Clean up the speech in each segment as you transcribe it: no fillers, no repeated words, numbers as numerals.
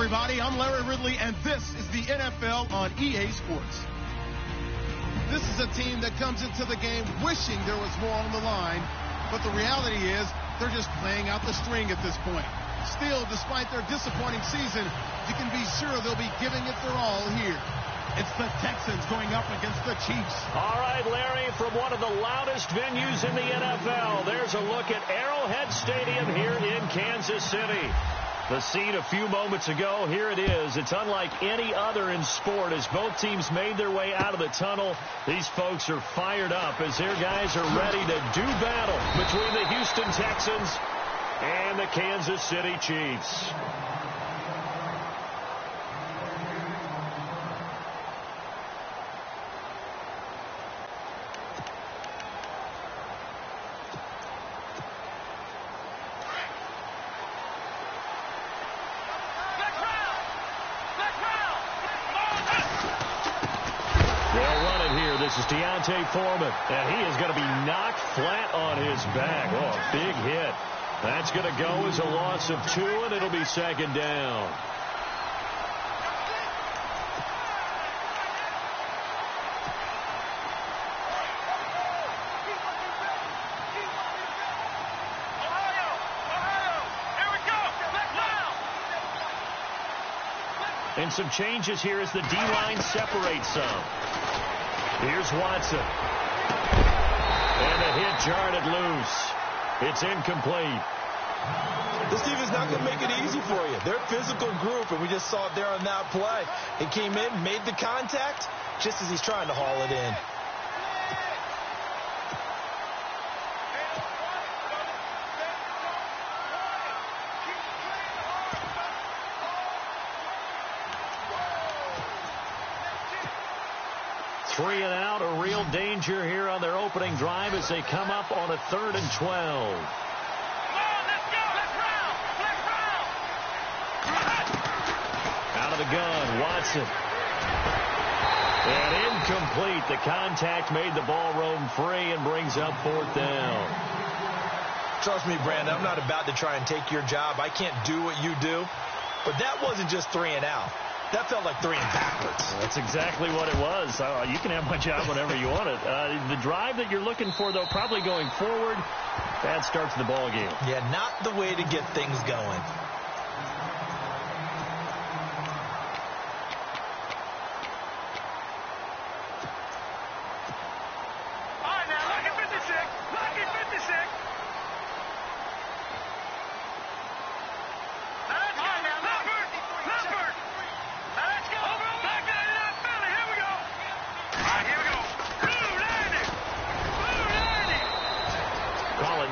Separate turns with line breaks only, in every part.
everybody. I'm Larry Ridley, and this is the NFL on EA Sports. This is a team that comes into the game wishing there was more on the line, but the reality is they're just playing out the string at this point. Still, despite their disappointing season, you can be sure they'll be giving it their all here. It's the Texans going up against the Chiefs.
All right, Larry, from one of the loudest venues in the NFL, there's a look at Arrowhead Stadium here in Kansas City. The scene a few moments ago, here it is. It's unlike any other in sport as both teams made their way out of the tunnel. These folks are fired up as their guys are ready to do battle between the Houston Texans and the Kansas City Chiefs. This is Foreman, and he is going to be knocked flat on his back. Oh, a big hit. That's going to go as a loss of 2, and it'll be second down. And some changes here as the D-line separates some. Here's Watson. And the hit jarred it loose. It's incomplete.
This defense is not going to make it easy for you. They're a physical group, and we just saw it there on that play. He came in, made the contact, just as he's trying to haul it in.
Three and out, a real danger here on their opening drive as they come up on a 3rd and 12.
Come on, let's go. Let's round.
Out of the gun, Watson. And incomplete. The contact made the ball roam free and brings up 4th down.
Trust me, Brandon, I'm not about to try and take your job. I can't do what you do. But that wasn't just 3 and out. That felt like 3 and backwards.
That's exactly what it was. You can have my job whenever you want it. The drive that you're looking for, though, probably going forward, bad start to the ball game.
Yeah, not the way to get things going.
All right, now, look at 56. Look at 56.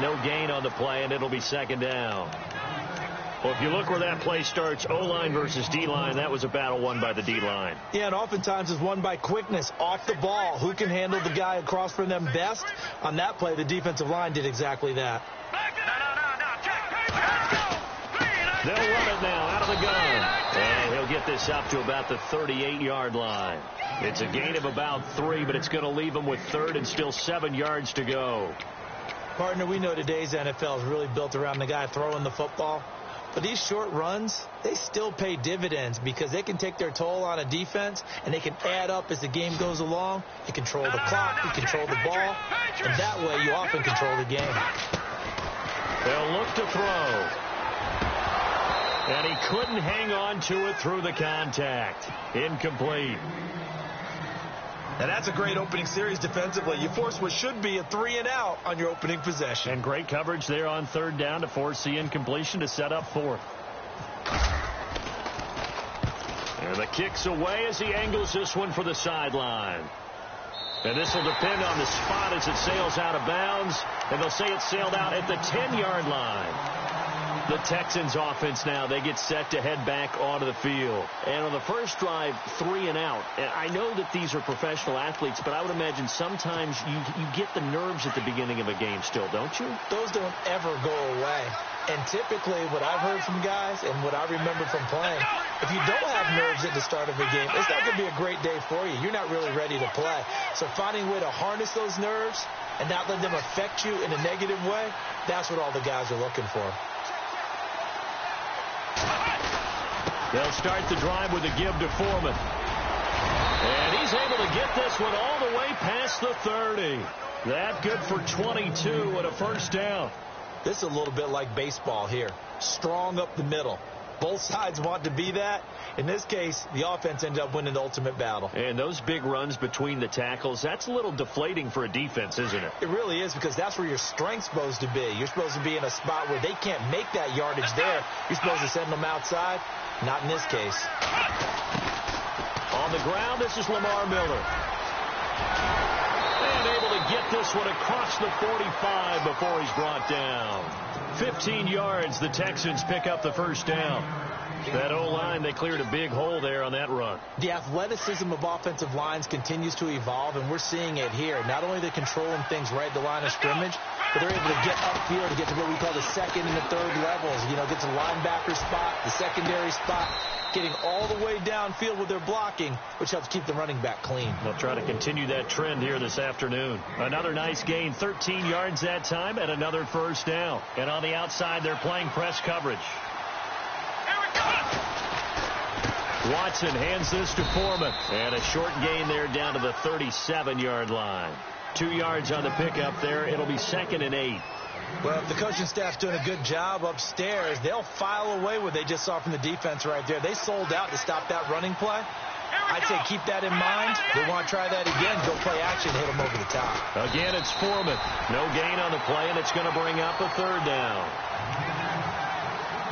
No gain on the play, and it'll be second down. Well, if you look where that play starts, O-line versus D-line, that was a battle won by the D-line.
Yeah, and oftentimes it's won by quickness, off the ball. Who can handle the guy across from them best? On that play, the defensive line did exactly that.
They'll run it now out of the gun. And he'll get this up to about the 38-yard line. It's a gain of about 3, but it's going to leave him with 3rd and still 7 yards to go.
Partner, we know today's NFL is really built around the guy throwing the football. But these short runs, they still pay dividends because they can take their toll on a defense, and they can add up as the game goes along. You control the clock, you control the ball, and that way you often control the game.
They'll look to throw. And he couldn't hang on to it through the contact. Incomplete.
Now, that's a great opening series defensively. You force what should be a 3 and out on your opening possession.
And great coverage there on 3rd down to force the incompletion to set up 4th. And the kick's away as he angles this one for the sideline. And this will depend on the spot as it sails out of bounds. And they'll say it sailed out at the 10-yard line. The Texans offense now, they get set to head back onto the field. And on the first drive, 3 and out. And I know that these are professional athletes, but I would imagine sometimes you get the nerves at the beginning of a game still, don't you?
Those don't ever go away. And typically what I've heard from guys and what I remember from playing, if you don't have nerves at the start of a game, it's not going to be a great day for you. You're not really ready to play. So finding a way to harness those nerves and not let them affect you in a negative way, that's what all the guys are looking for.
They'll start the drive with a give to Foreman. And he's able to get this one all the way past the 30. That good for 22 and a first down.
This is a little bit like baseball here. Strong up the middle. Both sides want to be that. In this case, the offense ended up winning the ultimate battle.
And those big runs between the tackles, that's a little deflating for a defense, isn't it?
It really is, because that's where your strength's supposed to be. You're supposed to be in a spot where they can't make that yardage there. You're supposed to send them outside. Not in this case.
On the ground, this is Lamar Miller. And able to get this one across the 45 before he's brought down. 15 yards, the Texans pick up the first down. That O-line, they cleared a big hole there on that run.
The athleticism of offensive lines continues to evolve, and we're seeing it here. Not only are they controlling things right at the line of scrimmage, but they're able to get upfield to get to what we call the second and the third levels. You know, get to the linebacker spot, the secondary spot, getting all the way downfield with their blocking, which helps keep the running back clean.
They'll try to continue that trend here this afternoon. Another nice gain, 13 yards that time, and another first down. And on the outside, they're playing press coverage. Watson hands this to Foreman. And a short gain there down to the 37-yard line. 2 yards on the pickup there. It'll be 2nd and 8.
Well, if the coaching staff's doing a good job upstairs, they'll file away what they just saw from the defense right there. They sold out to stop that running play. I'd say keep that in mind. They want to try that again. Go play action, hit them over the top.
Again, it's Foreman. No gain on the play, and it's going to bring up a third down.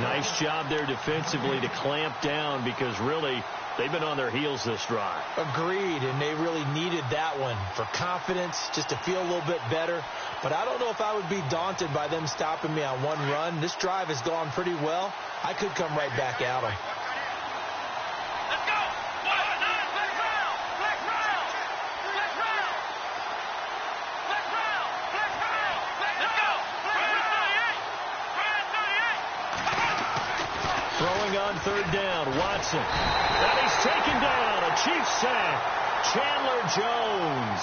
Nice job there defensively to clamp down, because really they've been on their heels this drive.
Agreed, and they really needed that one for confidence, just to feel a little bit better. But I don't know if I would be daunted by them stopping me on one run. This drive has gone pretty well. I could come right back at them.
Let's go. Let's round. Let's round. Let's round. Let's round. Let's round. Let's go.
Throwing on third down, Watson. And he's taken down. A Chiefs sack. Chandler Jones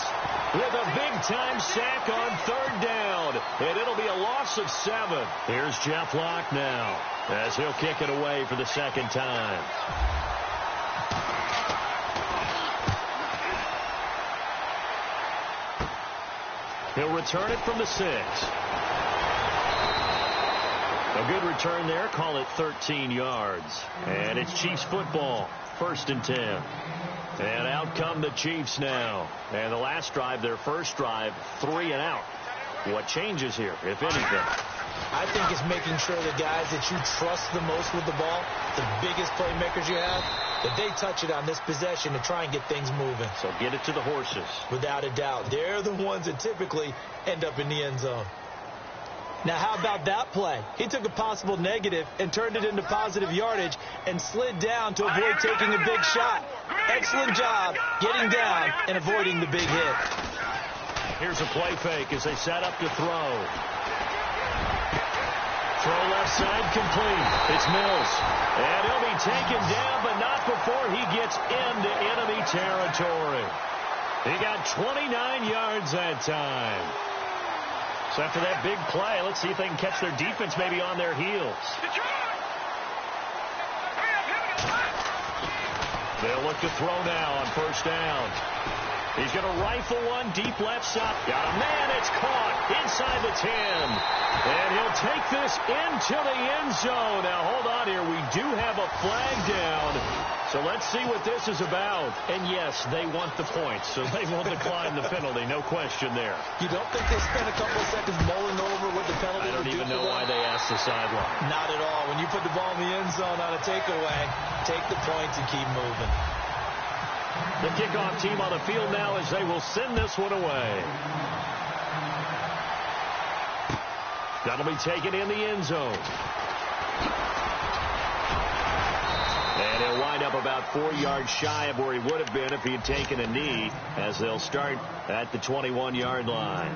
with a big-time sack on third down. And it'll be a loss of 7. Here's Jeff Locke now as he'll kick it away for the second time. He'll return it from the 6. A good return there. Call it 13 yards. And it's Chiefs football. 1st and 10. And out come the Chiefs now. And the last drive, their first drive, 3 and out. What changes here, if anything?
I think it's making sure the guys that you trust the most with the ball, the biggest playmakers you have, that they touch it on this possession to try and get things moving.
So get it to the horses.
Without a doubt. They're the ones that typically end up in the end zone. Now, how about that play? He took a possible negative and turned it into positive yardage and slid down to avoid taking a big shot. Excellent job getting down and avoiding the big hit.
Here's a play fake as they set up to throw. Throw left side complete. It's Mills. And he'll be taken down, but not before he gets into enemy territory. He got 29 yards that time. So after that big play, let's see if they can catch their defense maybe on their heels. They'll look to throw now on first down. He's going to rifle one deep left side. Got a man. It's caught inside the 10. And he'll take this into the end zone. Now, hold on here. We do have a flag down. So let's see what this is about. And, yes, they want the points, so they will decline the penalty. No question there.
You don't think they spent a couple of seconds mulling over what the penalty
I don't even know why they asked the sideline.
Not at all. When you put the ball in the end zone on a takeaway, take the points and keep moving.
The kickoff team on the field now as they will send this one away. That'll be taken in the end zone. And he'll wind up about 4 yards shy of where he would have been if he had taken a knee, as they'll start at the 21-yard line.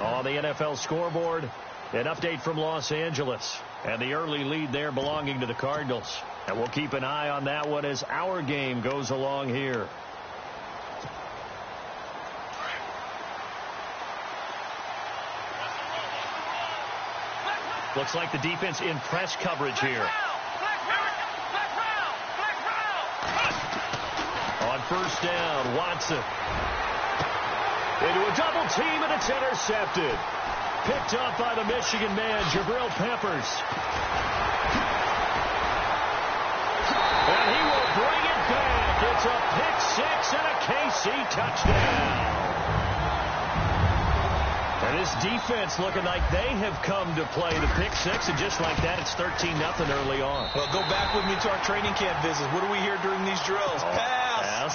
On the NFL scoreboard, an update from Los Angeles. And the early lead there belonging to the Cardinals. And we'll keep an eye on that one as our game goes along here. Looks like the defense in press coverage here. first down. Watson into a double team, and it's intercepted. Picked up by the Michigan man, Jabril Peppers. And he will bring it back. It's a pick 6 and a KC touchdown. And this defense looking like they have come to play the pick 6, and just like that, it's 13-0 early on.
Well, go back with me to our training camp visits. What do we hear during these drills? Pass.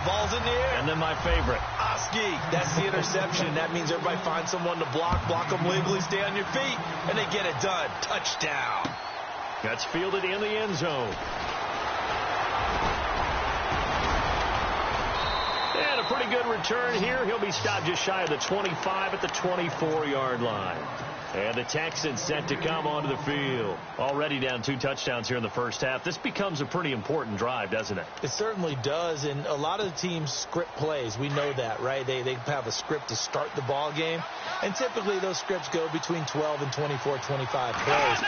Ball's in the air.
And then my favorite.
Oski. That's the interception. That means everybody finds someone to block them legally, stay on your feet, and they get it done. Touchdown.
That's fielded in the end zone. And a pretty good return here. He'll be stopped just shy of the 25 at the 24-yard line. And the Texans set to come onto the field. Already down 2 touchdowns here in the first half. This becomes a pretty important drive, doesn't it?
It certainly does, and a lot of the teams script plays. We know that, right? They have a script to start the ball game, and typically those scripts go between 12 and 24, 25 plays.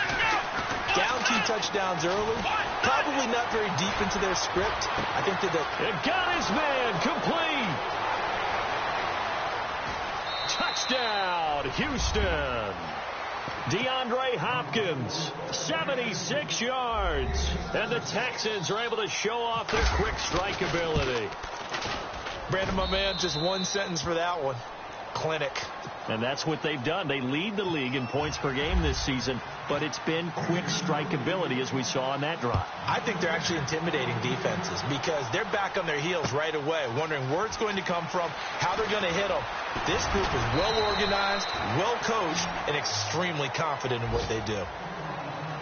Down 2 touchdowns early, probably not very deep into their script. I think that
it got his man complete. Touchdown, Houston. DeAndre Hopkins, 76 yards. And the Texans are able to show off their quick strike ability.
Brandon, my man, just one sentence for that one. Clinic.
And that's what they've done. They lead the league in points per game this season, but it's been quick strike ability as we saw on that drive.
I think they're actually intimidating defenses because they're back on their heels right away, wondering where it's going to come from, how they're going to hit them. This group is well organized, well coached, and extremely confident in what they do.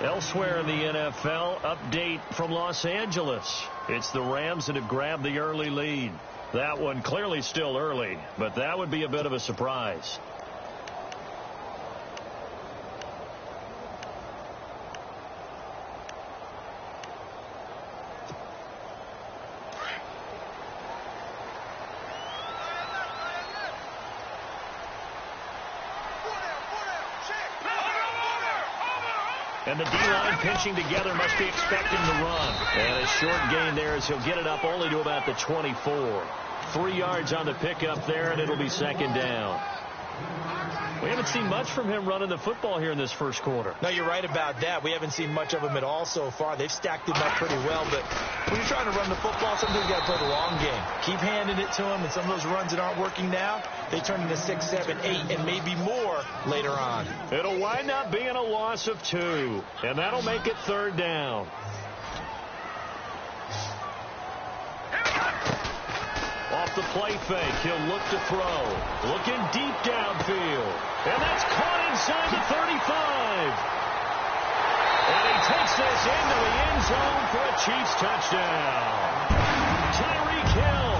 Elsewhere in the NFL, update from Los Angeles. It's the Rams that have grabbed the early lead. That one clearly still early, but that would be a bit of a surprise. And the D-line pinching together, must be expecting the run. And a short gain there as he'll get it up only to about the 24. 3 yards on the pickup there, and it'll be second down. We haven't seen much from him running the football here in this first quarter.
No, you're right about that. We haven't seen much of him at all so far. They've stacked him up pretty well, but when you're trying to run the football, sometimes you got to play the long game. Keep handing it to him, and some of those runs that aren't working now, they turn into 6, 7, 8, and maybe more later on.
It'll wind up being a loss of 2, and that'll make it third down. Off the play fake, he'll look to throw. Looking deep downfield. And that's caught inside the 35. And he takes this into the end zone for a Chiefs touchdown. Tyreek Hill,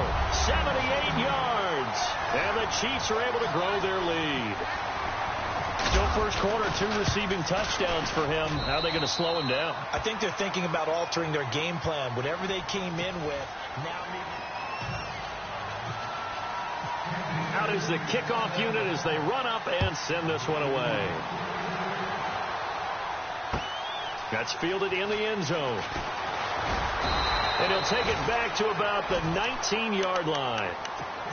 78 yards. And the Chiefs are able to grow their lead. Still first quarter, 2 receiving touchdowns for him. How are they going to slow him down?
I think they're thinking about altering their game plan. Whatever they came in with, now maybe...
Out is the kickoff unit as they run up and send this one away. That's fielded in the end zone. And he'll take it back to about the 19-yard line.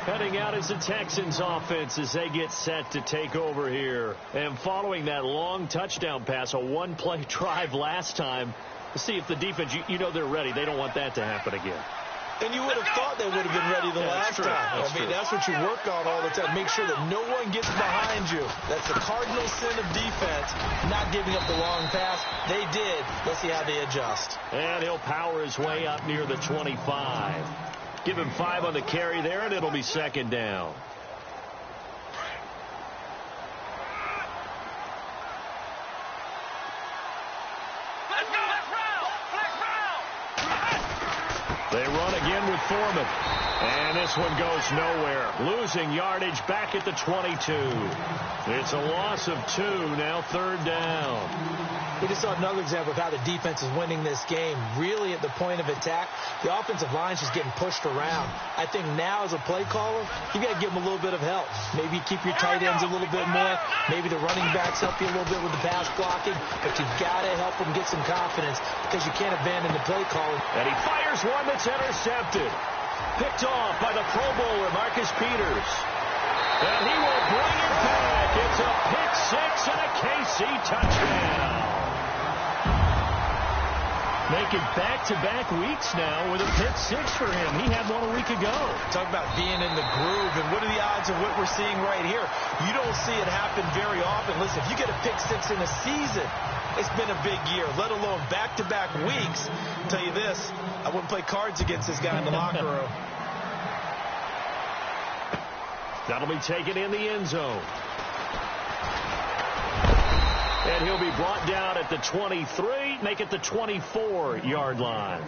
Heading out is the Texans offense as they get set to take over here. And following that long touchdown pass, a one-play drive last time, to see if the defense, you know they're ready. They don't want that to happen again.
And you would have thought they would have been ready the last time. That's what you work on all the time. Make sure that no one gets behind you. That's the cardinal sin of defense, not giving up the long pass. They did. Let's see how they adjust.
And he'll power his way up near the 25. Give him 5 on the carry there, and it'll be second down. They run again with Foreman. And this one goes nowhere. Losing yardage back at the 22. It's a loss of 2, now third down.
We just saw another example of how the defense is winning this game. Really at the point of attack, the offensive line's just getting pushed around. I think now as a play caller, you got to give them a little bit of help. Maybe keep your tight ends a little bit more. Maybe the running backs help you a little bit with the pass blocking. But you've got to help them get some confidence because you can't abandon the play caller.
And he fires one that's intercepted. Picked off by the Pro Bowler, Marcus Peters. And he will bring it back. It's a pick six and a KC touchdown. Making back-to-back weeks now with a pick six for him. He had one a week ago.
Talk about being in the groove, and what are the odds of what we're seeing right here? You don't see it happen very often. Listen, if you get a pick six in a season, it's been a big year, let alone back-to-back weeks. I'll tell you this, I wouldn't play cards against this guy in the locker room.
That'll be taken in the end zone. And he'll be brought down at the 23, make it the 24-yard line.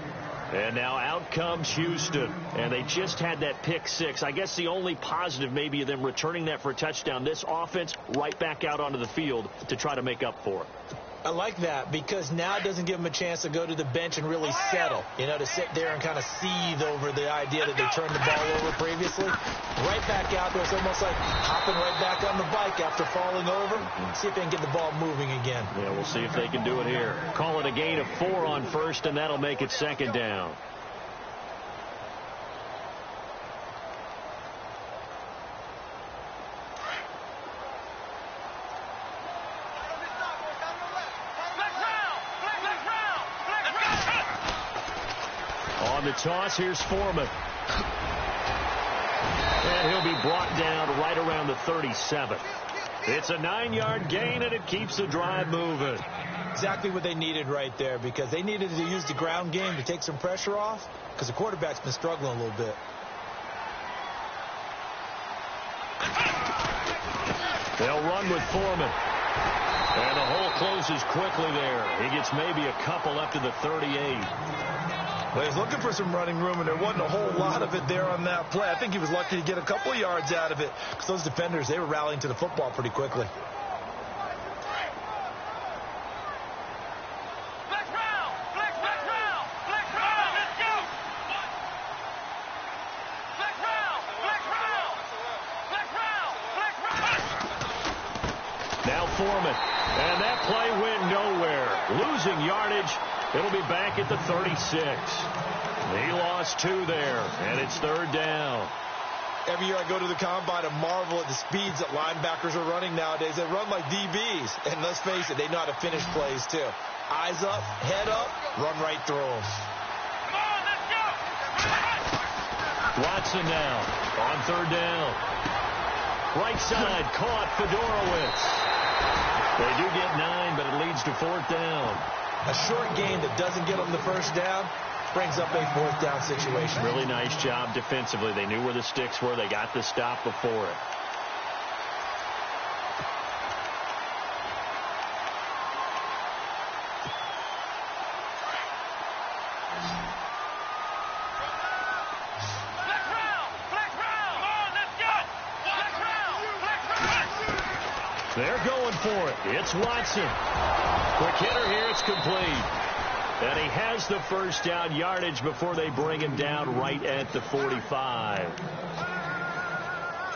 And now out comes Houston. And they just had that pick six. I guess the only positive maybe of them returning that for a touchdown. This offense right back out onto the field to try to make up for it.
I like that because now it doesn't give them a chance to go to the bench and really settle, to sit there and kind of seethe over the idea that they turned the ball over previously. Right back out there. It's almost like hopping right back on the bike after falling over. See if they can get the ball moving again.
Yeah, we'll see if they can do it here. Call it a gain of 4 on first, and that'll make it second down. On the toss, here's Foreman. And he'll be brought down right around the 37th. It's a 9-yard gain, and it keeps the drive moving.
Exactly what they needed right there, because they needed to use the ground game to take some pressure off, because the quarterback's been struggling a little bit.
They'll run with Foreman. And the hole closes quickly there. He gets maybe a couple up to the 38.
Well, he's looking for some running room, and there wasn't a whole lot of it there on that play. I think he was lucky to get a couple of yards out of it, because those defenders, they were rallying to the football pretty quickly.
Now Foreman, and that play went nowhere. Losing yardage. It'll be back at the 36. He lost 2 there, and it's third down.
Every year I go to the combine and marvel at the speeds that linebackers are running nowadays. They run like DBs, and let's face it, they know how to finish plays too. Eyes up, head up, run right through them.
Watson now on third down. Right side, caught Fedorowicz. They do get 9, but it leads to 4th down.
A short gain that doesn't get them the first down brings up a 4th down situation.
Really nice job defensively. They knew where the sticks were. They got the stop before it. They're going for it. It's Watson. Quick hitter here. It's complete. And he has the first down yardage before they bring him down right at the 45.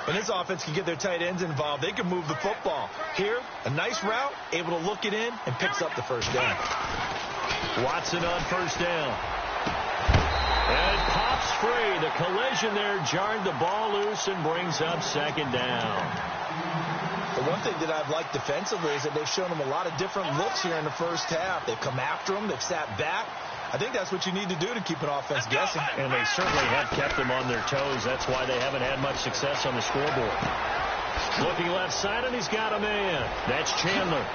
When this offense can get their tight ends involved, they can move the football. Here, a nice route, able to look it in, and picks up the first down.
Watson on first down. And it pops free. The collision there jarred the ball loose and brings up second down.
The one thing that I've liked defensively is that they've shown them a lot of different looks here in the first half. They've come after them. They've sat back. I think that's what you need to do to keep an offense guessing.
And they certainly have kept them on their toes. That's why they haven't had much success on the scoreboard. Looking left side, and he's got a man. That's Chandler.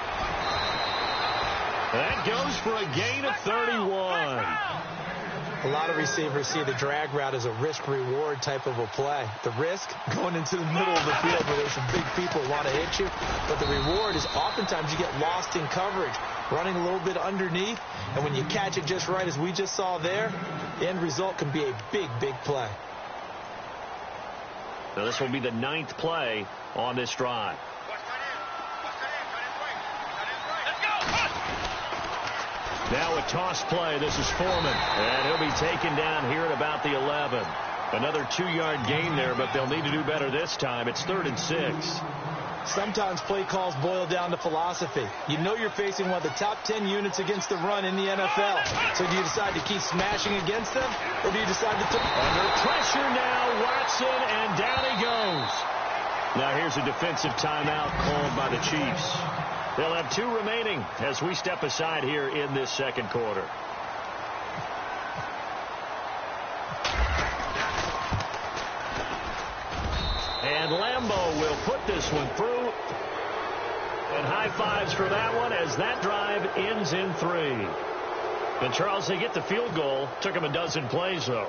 That goes for a gain of 31.
A lot of receivers see the drag route as a risk-reward type of a play. The risk, going into the middle of the field where there's some big people who want to hit you. But the reward is oftentimes you get lost in coverage, running a little bit underneath. And when you catch it just right, as we just saw there, the end result can be a big, big play.
Now this will be the 9th play on this drive. Now a toss play. This is Foreman. And he'll be taken down here at about the 11. Another 2-yard gain there, but they'll need to do better this time. It's 3rd and 6.
Sometimes play calls boil down to philosophy. You know you're facing one of the top 10 units against the run in the NFL. So do you decide to keep smashing against them, or do you decide to...
Under pressure now, Watson, and down he goes. Now here's a defensive timeout called by the Chiefs. They'll have 2 remaining as we step aside here in this second quarter. And Lambeau will put this one through. And high fives for that one as that drive ends in 3. And Charles, they get the field goal. Took them a dozen plays, though.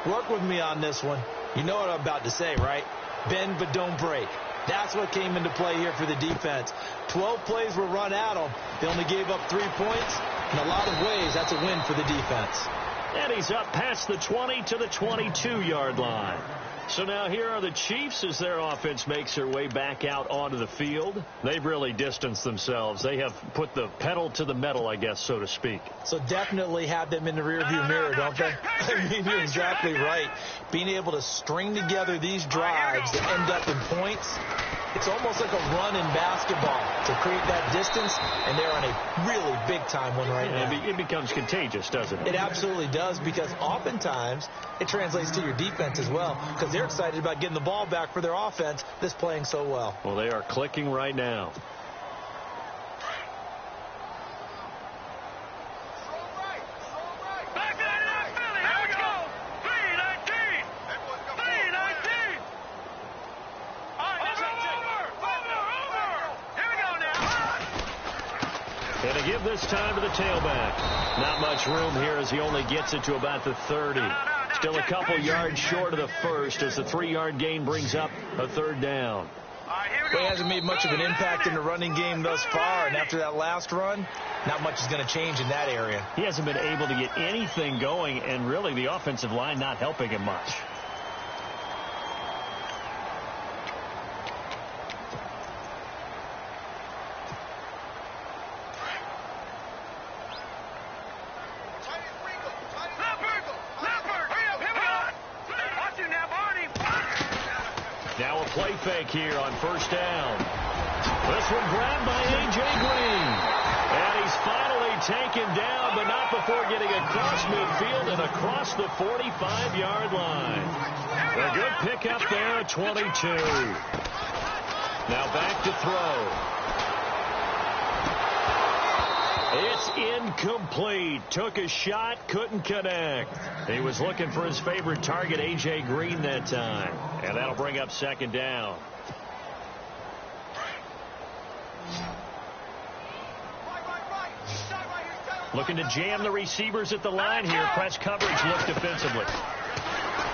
Work with me on this one. You know what I'm about to say, right? Bend but don't break. That's what came into play here for the defense. 12 plays were run at them. They only gave up 3 points. In a lot of ways, that's a win for the defense.
And he's up past the 20 to the 22-yard line. So now here are the Chiefs as their offense makes their way back out onto the field. They've really distanced themselves. They have put the pedal to the metal, I guess, so to speak.
So definitely have them in the rearview mirror, don't they? I mean, you're exactly right. Being able to string together these drives that end up in points, it's almost like a run in basketball to create that distance, and they're on a really big-time one right now.
It becomes contagious, doesn't it?
It absolutely does, because oftentimes it translates to your defense as well, because they're excited about getting the ball back for their offense that's playing so well.
Well, they are clicking right now. And to give this time to the tailback. Not much room here as he only gets it to about the 30. Still a couple yards short of the first as the 3-yard gain brings up a 3rd down.
He hasn't made much of an impact in the running game thus far, and after that last run, not much is going to change in that area.
He hasn't been able to get anything going, and really the offensive line not helping him much. Now a play fake here on 1st down. This one grabbed by A.J. Green. And he's finally taken down, but not before getting across midfield and across the 45-yard line. A good pickup there at 22. Now back to throw. It's incomplete. Took a shot, couldn't connect. He was looking for his favorite target, A.J. Green, that time. And that'll bring up 2nd down. Looking to jam the receivers at the line here. Press coverage look defensively.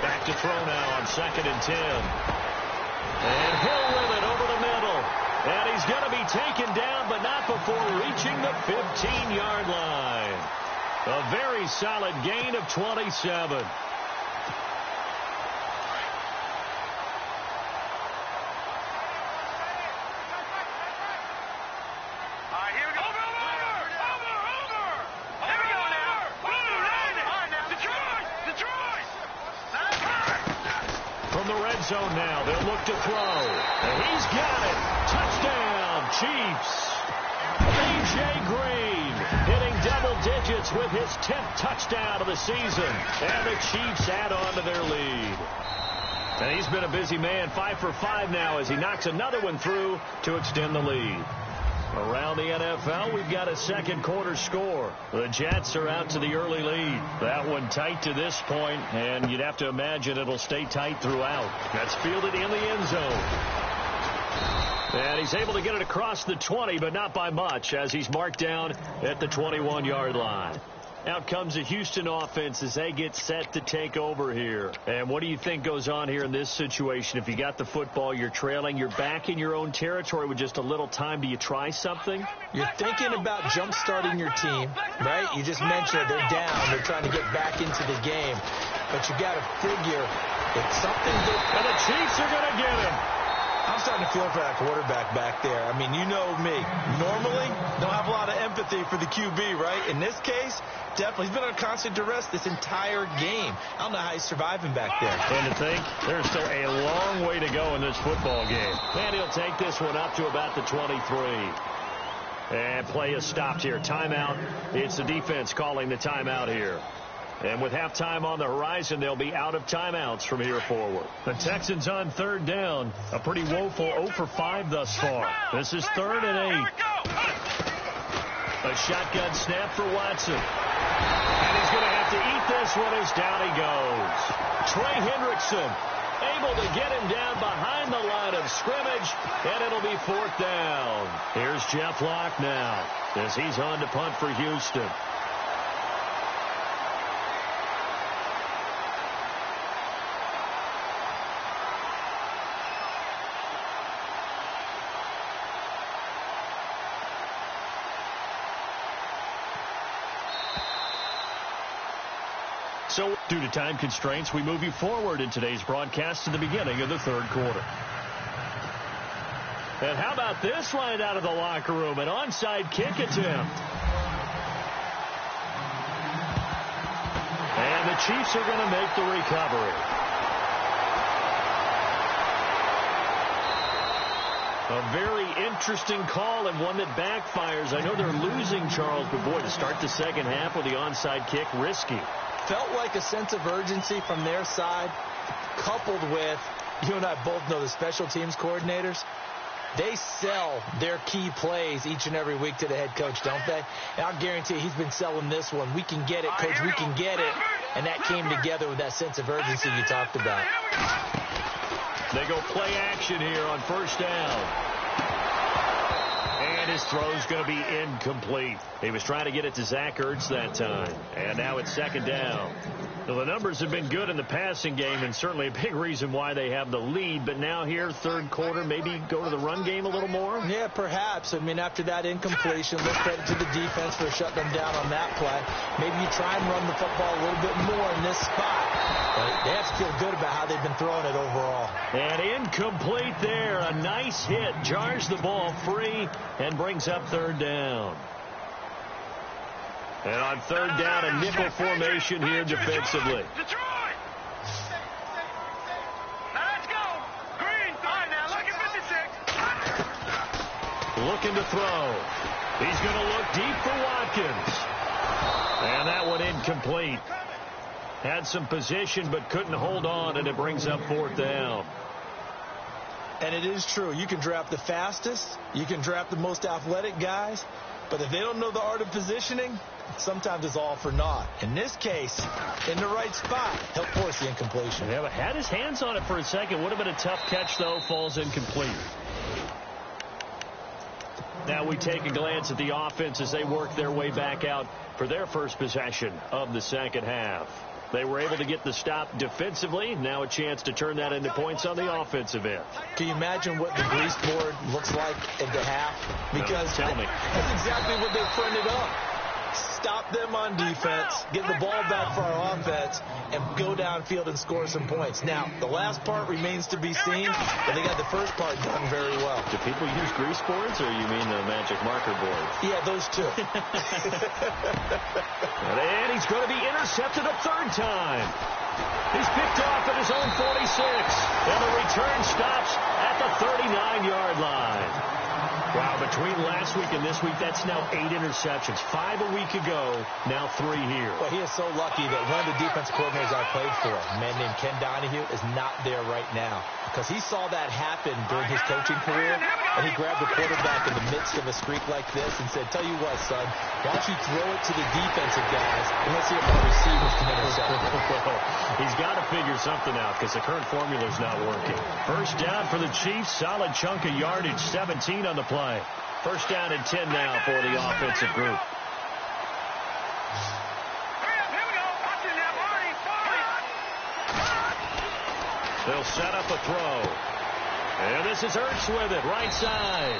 Back to throw now on 2nd and 10. And Hill with it over the middle. And he's going to be taken down, but not before reaching the 15-yard line. A very solid gain of 27. Zone now. They'll look to throw. And he's got it. Touchdown, Chiefs. A.J. Green hitting double digits with his 10th touchdown of the season. And the Chiefs add on to their lead. And he's been a busy man. 5 for 5 now as he knocks another one through to extend the lead. Around the NFL, we've got a second quarter score. The Jets are out to the early lead. That one tight to this point, and you'd have to imagine it'll stay tight throughout. That's fielded in the end zone. And he's able to get it across the 20, but not by much, as he's marked down at the 21-yard line. Out comes the Houston offense as they get set to take over here. And what do you think goes on here in this situation? If you got the football, you're trailing, you're back in your own territory with just a little time. Do you try something?
You're thinking about jump-starting your team, right? You just mentioned it. They're down. They're trying to get back into the game. But you got to figure it's something that...
And the Chiefs are going to get him.
I'm starting to feel for that quarterback back there. I mean, you know me. Normally, don't have a lot of empathy for the QB, right? In this case, definitely. He's been under constant duress this entire game. I don't know how he's surviving back there.
And to think, there's still a long way to go in this football game. And he'll take this one up to about the 23. And play is stopped here. Timeout. It's the defense calling the timeout here. And with halftime on the horizon, they'll be out of timeouts from here forward. The Texans on third down. A pretty woeful 0 for 5 thus far. This is 3rd and 8. A shotgun snap for Watson. And he's going to have to eat this one as down he goes. Trey Hendrickson able to get him down behind the line of scrimmage, and it'll be 4th down. Here's Jeff Locke now as he's on to punt for Houston. So, due to time constraints, we move you forward in today's broadcast to the beginning of the 3rd quarter. And how about this line out of the locker room? An onside kick attempt. And the Chiefs are going to make the recovery. A very interesting call and one that backfires. I know they're losing, Charles, but boy, to start the second half with the onside kick, risky.
Felt like a sense of urgency from their side, coupled with, you and I both know the special teams coordinators, they sell their key plays each and every week to the head coach, don't they? And I'll guarantee you he's been selling this one. We can get it, coach, we can get it. And that came together with that sense of urgency you talked about.
They go play action here on 1st down. And his throw's going to be incomplete. He was trying to get it to Zach Ertz that time. And now it's 2nd down. Well, the numbers have been good in the passing game, and certainly a big reason why they have the lead. But now here, 3rd quarter, maybe go to the run game a little more?
Yeah, perhaps. I mean, after that incompletion, let's credit to the defense for shutting them down on that play. Maybe you try and run the football a little bit more in this spot. But they have to feel good about how they've been throwing it overall.
And incomplete there. A nice hit. Jars the ball free and brings up 3rd down. And on 3rd down, a nickel formation here defensively.
Detroit! Now let's go. Green. All right, now look at 56.
Looking to throw. He's going to look deep for Watkins. And that one incomplete. Had some position but couldn't hold on, and it brings up 4th down.
And it is true. You can draft the fastest. You can draft the most athletic guys. But if they don't know the art of positioning, sometimes it's all for naught. In this case, in the right spot, he'll force the incompletion.
Yeah, but had his hands on it for a second. Would have been a tough catch, though. Falls incomplete. Now we take a glance at the offense as they work their way back out for their first possession of the 2nd half. They were able to get the stop defensively. Now a chance to turn that into points on the offensive end.
Can you imagine what the grease board looks like at the half? Because
no, tell me.
That's exactly what they printed up. Stop them on defense, get the ball back for our offense, and go downfield and score some points. Now, the last part remains to be seen, but they got the first part done very well.
Do people use grease boards, or you mean the magic marker boards?
Yeah, those two.
And he's going to be intercepted a 3rd time. He's picked off at his own 46, and the return stops at the 39-yard line. Wow, between last week and this week, that's now 8 interceptions. 5 a week ago, now 3 here.
Well, he is so lucky that one of the defense coordinators I played for, a man named Ken Donahue, is not there right now. Because he saw that happen during his coaching career, and he grabbed the quarterback in the midst of a streak like this and said, tell you what, son, why don't you throw it to the defensive guys, and let's see if our receivers can intercept it.
He's got to figure something out because the current formula is not working. 1st down for the Chiefs. Solid chunk of yardage, 17 on the play. 1st down and 10 now for the offensive group. They'll set up a throw. And this is Ertz with it, right side.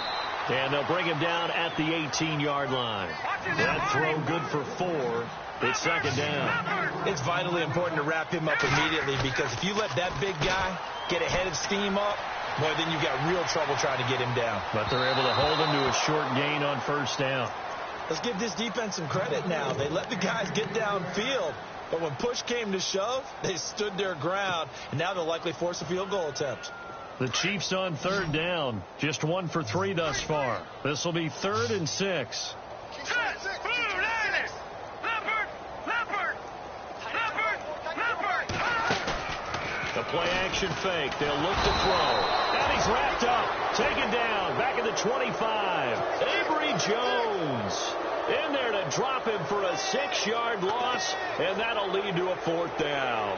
And they'll bring him down at the 18-yard line. That throw good for 4. It's 2nd down.
It's vitally important to wrap him up immediately because if you let that big guy get a head of steam up, Boy, then you've got real trouble trying to get him down.
But they're able to hold him to a short gain on first down.
Let's give this defense some credit now. They let the guys get downfield. But when push came to shove, they stood their ground. And now they'll likely force a field goal attempt.
The Chiefs on third down. Just 1 for 3 thus far. This will be 3rd and 6. The play-action fake. They'll look to throw. And he's wrapped up. Taken down. Back at the 25. Avery Jones in there to drop him for a 6-yard loss. And that'll lead to a 4th down.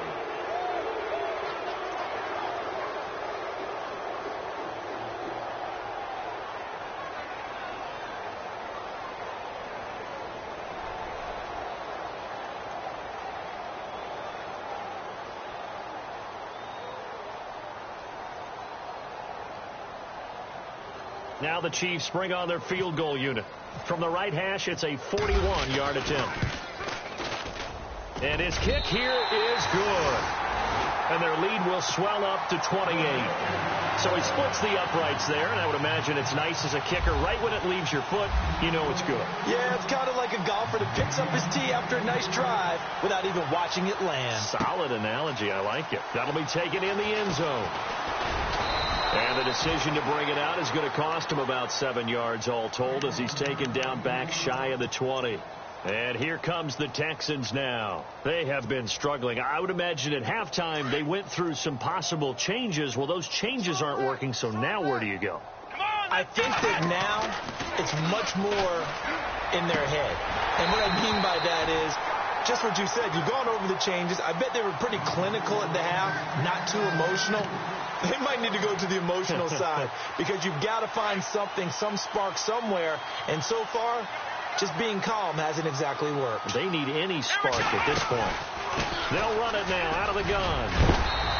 Now the Chiefs bring on their field goal unit. From the right hash, it's a 41-yard attempt. And his kick here is good. And their lead will swell up to 28. So he splits the uprights there, and I would imagine it's nice as a kicker. Right when it leaves your foot, you know it's good.
Yeah, it's kind of like a golfer that picks up his tee after a nice drive without even watching it land.
Solid analogy. I like it. That'll be taken in the end zone. And the decision to bring it out is going to cost him about 7 yards all told as he's taken down back shy of the 20. And here comes the Texans now. They have been struggling. I would imagine at halftime they went through some possible changes. Well, those changes aren't working, so now where do you go?
I think that now it's much more in their head. And what I mean by that is just what you said. You've gone over the changes. I bet they were pretty clinical at the half, not too emotional. They might need to go to the emotional side because you've got to find something, some spark somewhere. And so far, just being calm hasn't exactly worked.
They need any spark at this point. They'll run it now out of the gun.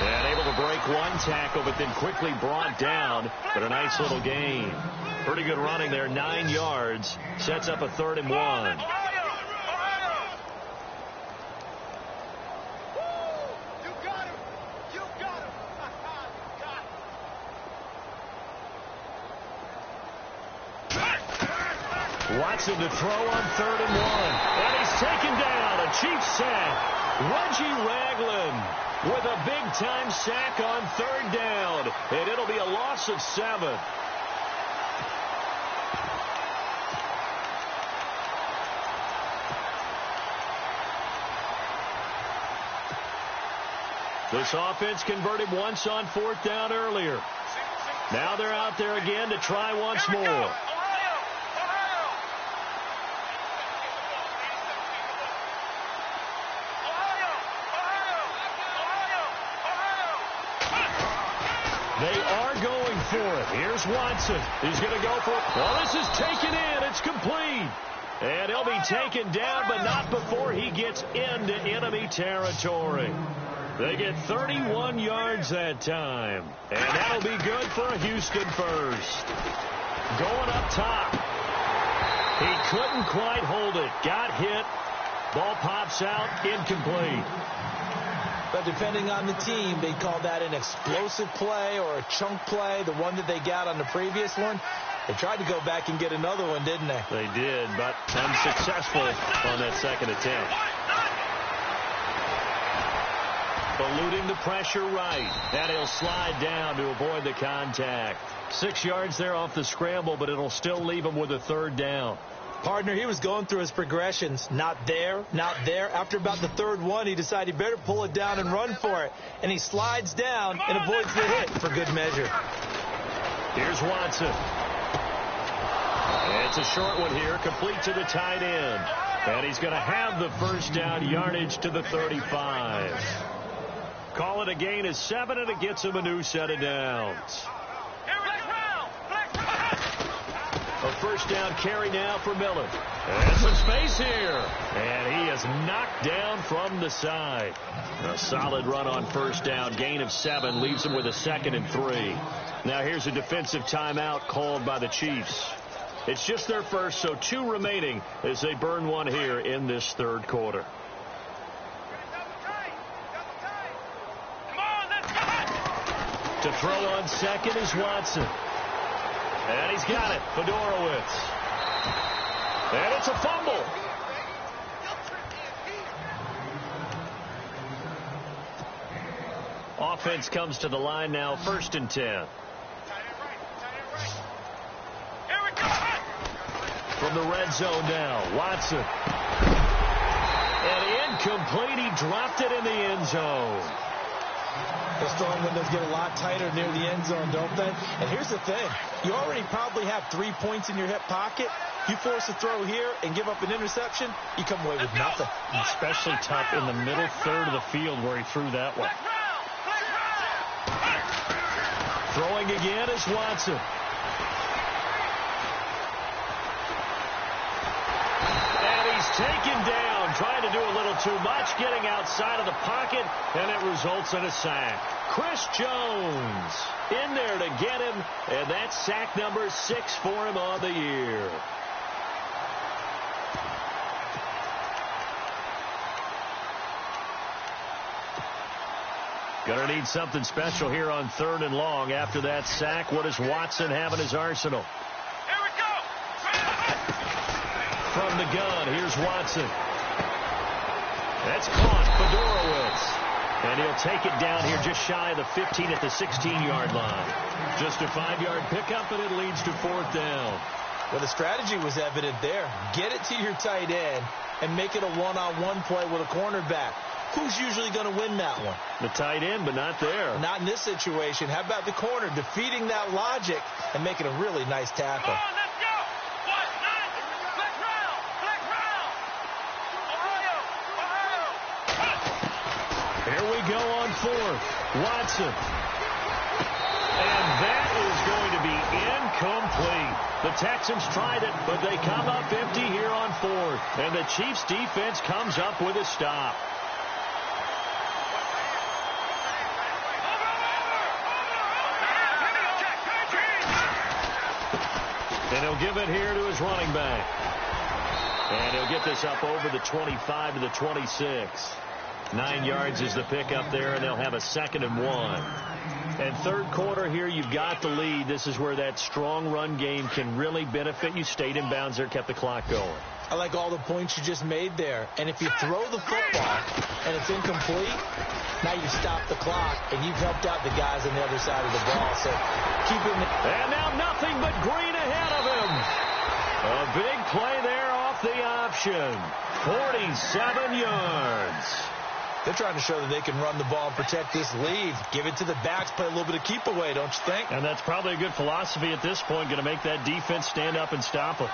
And able to break one tackle, but then quickly brought down. But a nice little gain. Pretty good running there, 9 yards. Sets up a 3rd and 1. Watson to throw on 3rd and 1. And he's taken down. A Chiefs sack. Reggie Ragland with a big-time sack on 3rd down. And it'll be a loss of 7. This offense converted once on 4th down earlier. Now they're out there again to try once more. They are going for it. Here's Watson. He's going to go for it. Well, this is taken in. It's complete. And he'll be taken down, but not before he gets into enemy territory. They get 31 yards that time. And that'll be good for a Houston first. Going up top. He couldn't quite hold it. Got hit. Ball pops out. Incomplete.
But depending on the team, they call that an explosive play or a chunk play, the one that they got on the previous one. They tried to go back and get another one, didn't they?
They did, but unsuccessful on that second attempt. Eluding the pressure right. And he'll slide down to avoid the contact. 6 yards there off the scramble, but it'll still leave him with a 3rd down.
Partner, he was going through his progressions. Not there, not there. After about the 3rd one, he decided he better pull it down and run for it. And he slides down and avoids the hit for good measure.
Here's Watson. It's a short one here, complete to the tight end. And he's going to have the first down yardage to the 35. Call it a gain of 7, and it gets him a new set of downs. A first down carry now for Miller. And some space here. And he is knocked down from the side. A solid run on first down. Gain of 7 leaves him with a 2nd and 3. Now here's a defensive timeout called by the Chiefs. It's just their first, so 2 remaining as they burn one here in this 3rd quarter. To throw on second is Watson. And he's got it. Fedorowicz. And it's a fumble. Offense comes to the line now, 1st and 10. From the red zone now, Watson. And incomplete. He dropped it in the end zone.
Those throwing windows get a lot tighter near the end zone, don't they? And here's the thing. You already probably have 3 points in your hip pocket. You force a throw here and give up an interception, you come away with nothing.
Especially tough in the middle third of the field where he threw that one.
Throwing again is Watson. And he's taken down, trying to do a little too much, getting outside of the pocket, and it results in a sack. Chris Jones in there to get him, and that's sack number 6 for him on the year. Gonna need something special here on 3rd and long. After that sack, what does Watson have in his arsenal?
Here we go.
From the gun, here's Watson. That's caught. Fedorowicz. And he'll take it down here just shy of the 15 at the 16-yard line. Just a 5-yard pickup, and it leads to 4th down.
Well, the strategy was evident there. Get it to your tight end and make it a one-on-one play with a cornerback. Who's usually going to win that one?
The tight end, but not there.
Not in this situation. How about the corner defeating that logic and making a really nice tackle?
Come on, let's go. Flex round. Ohio.
Here we go on 4th. Watson. And that is going to be incomplete. The Texans tried it, but they come up empty here on 4th. And the Chiefs defense comes up with a stop. And he'll give it here to his running back. And he'll get this up over the 25 to the 26. 9 yards is the pickup there, and they'll have a 2nd and 1. And 3rd quarter here, you've got the lead. This is where that strong run game can really benefit you. Stayed in bounds there, kept the clock going.
I like all the points you just made there. And if you throw the football and it's incomplete, now you stop the clock, and you've helped out the guys on the other side of the ball. So keep him.
And now nothing but green ahead of him. A big play there off the option. 47 yards.
They're trying to show that they can run the ball and protect this lead. Give it to the backs, play a little bit of keep away, don't you think?
And that's probably a good philosophy at this point, going to make that defense stand up and stop them.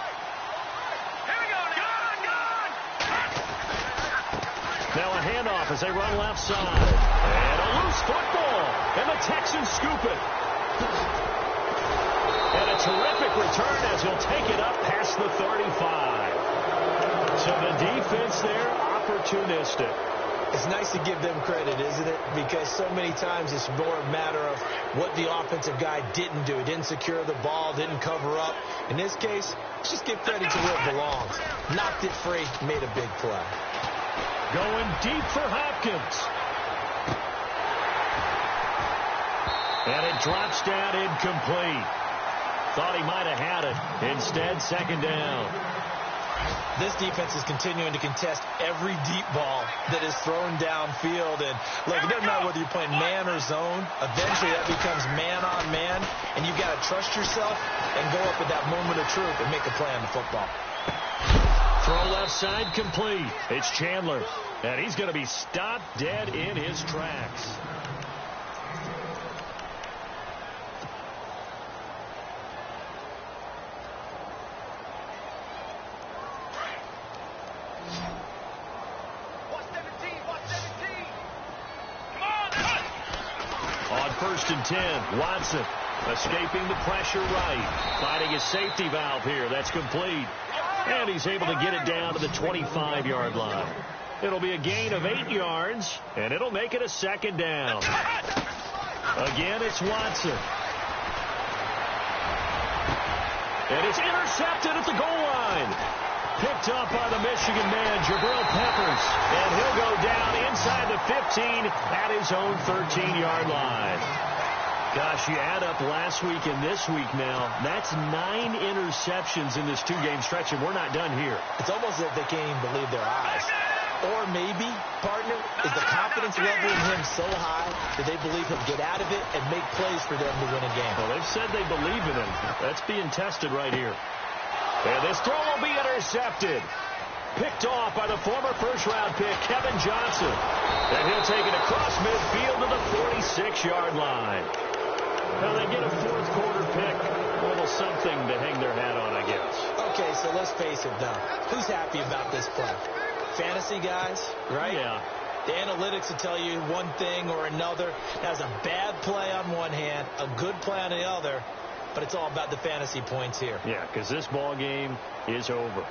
Now a handoff as they run left side. And a loose football. And the Texans scoop it. And a terrific return as he'll take it up past the 35. So the defense there, opportunistic.
It's nice to give them credit, isn't it? Because so many times it's more a matter of what the offensive guy didn't do. He didn't secure the ball, didn't cover up. In this case, let's just give credit to where it belongs. Knocked it free, made a big play.
Going deep for Hopkins. And it drops down incomplete. Thought he might have had it. Instead, 2nd down.
This defense is continuing to contest every deep ball that is thrown downfield. And look, it doesn't matter whether you're playing man or zone. Eventually, that becomes man on man. And you've got to trust yourself and go up at that moment of truth and make a play on the football.
Throw left side complete. It's Chandler. And he's going to be stopped dead in his tracks. On 1st and 10, Watson escaping the pressure right. Finding his safety valve here. That's complete. And he's able to get it down to the 25-yard line. It'll be a gain of 8 yards, and it'll make it a 2nd down. Again, it's Watson. And it's intercepted at the goal line. Picked up by the Michigan man, Jabril Peppers. And he'll go down inside the 15 at his own 13-yard line. Gosh, you add up last week and this week now. That's 9 interceptions in this 2-game stretch, and we're not done here.
It's almost as if they can't even believe their eyes. Or maybe, partner, is the confidence level in him so high that they believe he'll get out of it and make plays for them to win a game.
Well, they've said they believe in him. That's being tested right here. And this throw will be intercepted. Picked off by the former first-round pick, Kevin Johnson. And he'll take it across midfield to the 46-yard line. Now they get a fourth-quarter pick. A little something to hang their hat on, I guess.
Okay, so let's face it now. Who's happy about this play? Fantasy guys, right?
Yeah.
The analytics will tell you one thing or another. That's a bad play on one hand, a good play on the other, but it's all about the fantasy points here.
Yeah, because this ball game is over.